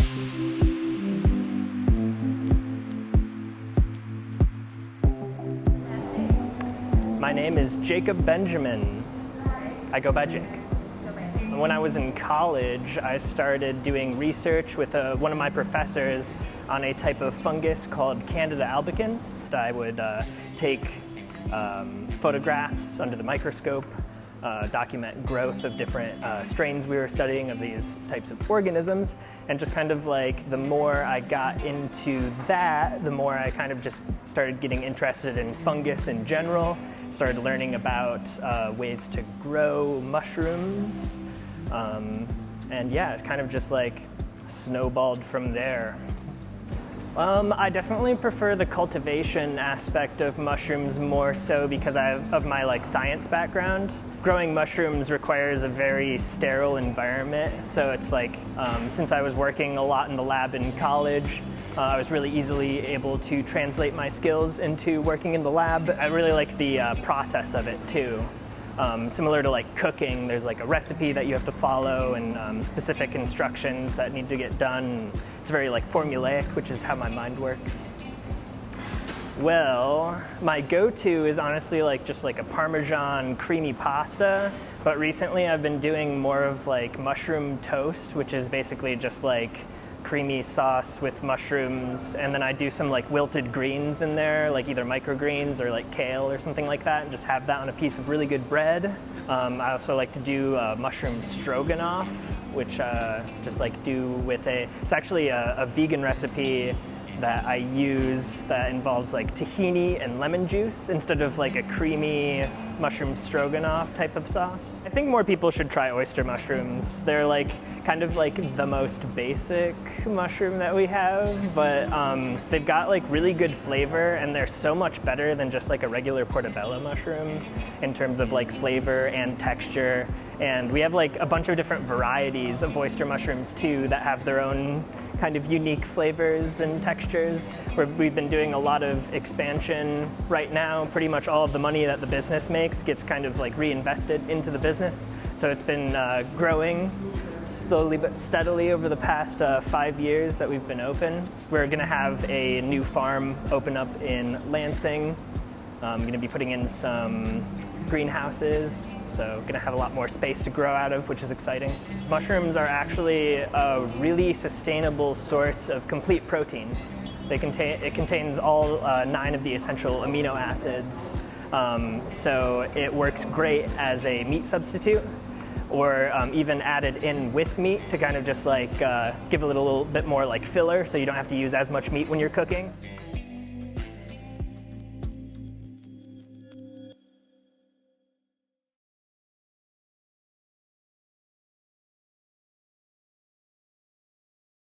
My name is Jacob Benjamin. I go by Jake. When I was in college, I started doing research with one of my professors on a type of fungus called Candida albicans. I would take photographs under the microscope, document growth of different strains we were studying of these types of organisms, and just kind of like the more I got into that, the more I kind of just started getting interested in fungus in general, started learning about ways to grow mushrooms, and yeah, it's kind of just like snowballed from there. I definitely prefer the cultivation aspect of mushrooms more so because of my science background. Growing mushrooms requires a very sterile environment, so it's like since I was working a lot in the lab in college, I was really easily able to translate my skills into working in the lab. I really like the process of it too. Similar to like cooking, there's like a recipe that you have to follow and specific instructions that need to get done. It's very like formulaic, which is how my mind works. Well, my go-to is honestly just like a Parmesan creamy pasta, but recently I've been doing more of like mushroom toast, which is basically just like creamy sauce with mushrooms, and then I do some like wilted greens in there, like either microgreens or like kale or something like that, and just have that on a piece of really good bread. I also like to do mushroom stroganoff, which just like do with it's actually a vegan recipe that I use that involves like tahini and lemon juice instead of like a creamy mushroom stroganoff type of sauce. I think more people should try oyster mushrooms. They're like kind of like the most basic mushroom that we have, but they've got like really good flavor, and they're so much better than just like a regular portobello mushroom in terms of like flavor and texture. And we have like a bunch of different varieties of oyster mushrooms too that have their own kind of unique flavors and textures. We've been doing a lot of expansion right now. Pretty much all of the money that the business makes gets kind of like reinvested into the business. So it's been growing slowly but steadily over the past 5 years that we've been open. We're gonna have a new farm open up in Lansing. I'm gonna be putting in some greenhouses, so gonna have a lot more space to grow out of, which is exciting. Mushrooms are actually a really sustainable source of complete protein. It contains all 9 of the essential amino acids, so it works great as a meat substitute, or even added in with meat to kind of just like give a little bit more like filler, so you don't have to use as much meat when you're cooking.